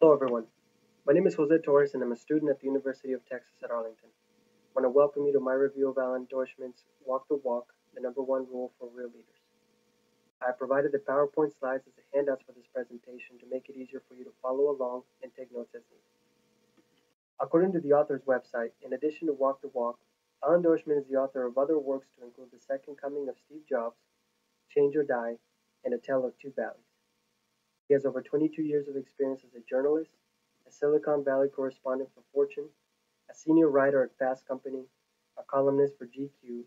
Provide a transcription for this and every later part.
Hello, everyone. My name is Jose Torres, and I'm a student at the University of Texas at Arlington. I want to welcome you to my review of Alan Deutschman's Walk the Walk, the number one rule for real leaders. I provided the PowerPoint slides as a handout for this presentation to make it easier for you to follow along and take notes as needed. According to the author's website, in addition to Walk the Walk, Alan Deutschman is the author of other works to include The Second Coming of Steve Jobs, Change or Die, and A Tale of Two Valleys. He has over 22 years of experience as a journalist, a Silicon Valley correspondent for Fortune, a senior writer at Fast Company, a columnist for GQ,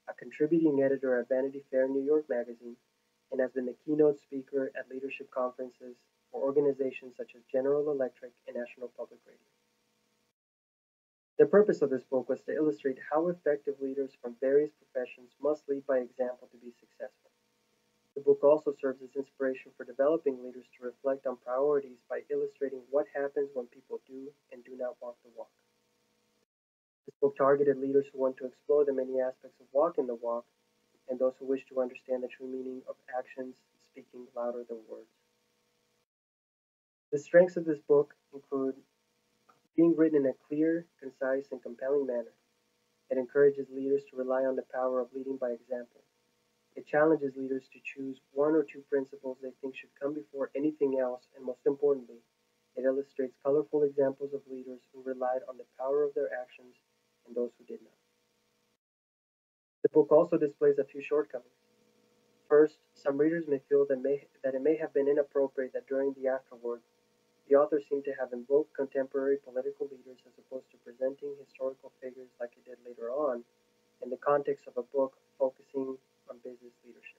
a contributing editor at Vanity Fair New York Magazine, and has been the keynote speaker at leadership conferences for organizations such as General Electric and National Public Radio. The purpose of this book was to illustrate how effective leaders from various professions must lead by example to be successful. The book also serves as inspiration for developing leaders to reflect on priorities by illustrating what happens when people do and do not walk the walk. This book targeted leaders who want to explore the many aspects of walking the walk and those who wish to understand the true meaning of actions speaking louder than words. The strengths of this book include being written in a clear, concise, and compelling manner. It encourages leaders to rely on the power of leading by example. It challenges leaders to choose one or two principles they think should come before anything else, and most importantly, it illustrates colorful examples of leaders who relied on the power of their actions and those who did not. The book also displays a few shortcomings. First, some readers may feel that it may have been inappropriate that during the afterword, the author seemed to have invoked contemporary political leaders as opposed to presenting historical figures like he did later on in the context of a book focusing on business leadership.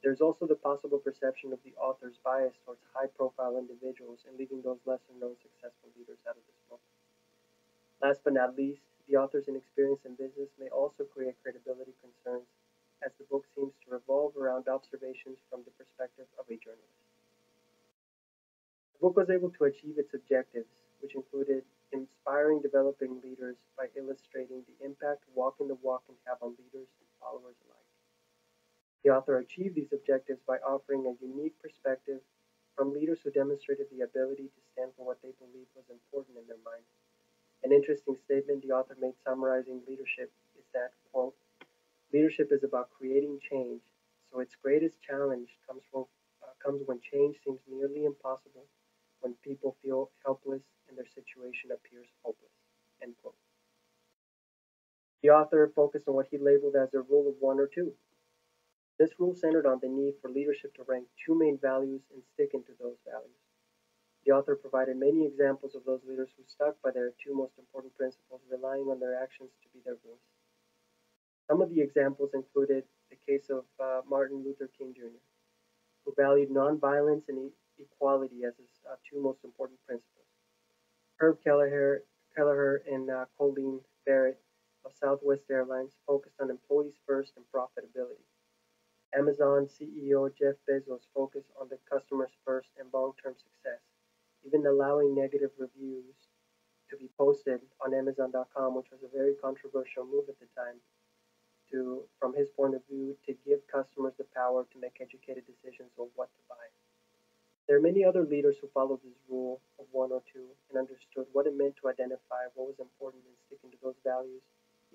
There's also the possible perception of the author's bias towards high-profile individuals and leaving those lesser-known successful leaders out of this book. Last but not least, the author's inexperience in business may also create credibility concerns, as the book seems to revolve around observations from the perspective of a journalist. The book was able to achieve its objectives, which included inspiring developing leaders by illustrating the impact walking the walk can have on leaders and followers alike. The author achieved these objectives by offering a unique perspective from leaders who demonstrated the ability to stand for what they believed was important in their mind. An interesting statement the author made summarizing leadership is that, quote, leadership is about creating change, so its greatest challenge comes when change seems nearly impossible, when people feel helpless and their situation appears hopeless, end quote. The author focused on what he labeled as a rule of one or two. This rule centered on the need for leadership to rank two main values and stick into those values. The author provided many examples of those leaders who stuck by their two most important principles, relying on their actions to be their voice. Some of the examples included the case of Martin Luther King Jr., who valued nonviolence and equality as his two most important principles. Herb Kelleher and Colleen Barrett of Southwest Airlines focused on employees first and profitability. Amazon CEO Jeff Bezos focused on the customers first and long-term success, even allowing negative reviews to be posted on Amazon.com, which was a very controversial move at the time, from his point of view, to give customers the power to make educated decisions on what to buy. There are many other leaders who followed this rule of one or two and understood what it meant to identify what was important and sticking to those values,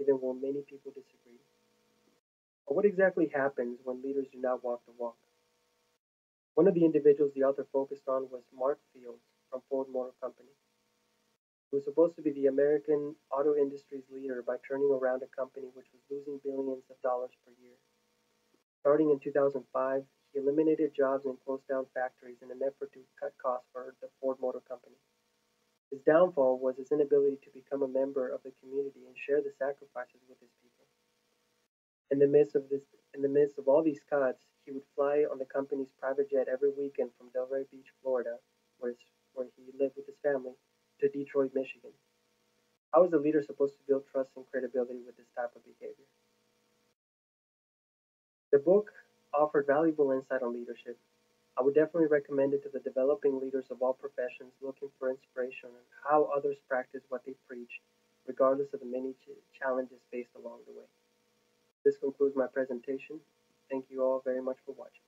even when many people disagreed. But what exactly happens when leaders do not walk the walk? One of the individuals the author focused on was Mark Fields from Ford Motor Company, who was supposed to be the American auto industry's leader by turning around a company which was losing billions of dollars per year. Starting in 2005, he eliminated jobs and closed down factories in an effort to cut costs for the Ford Motor Company. His downfall was his inability to become a member of the community and share the sacrifices with his people. In the midst of all these cuts, he would fly on the company's private jet every weekend from Delray Beach, Florida, where he lived with his family, to Detroit, Michigan. How is a leader supposed to build trust and credibility with this type of behavior? The book offered valuable insight on leadership. I would definitely recommend it to the developing leaders of all professions looking for inspiration on how others practice what they preach, regardless of the many challenges faced along the way. This concludes my presentation. Thank you all very much for watching.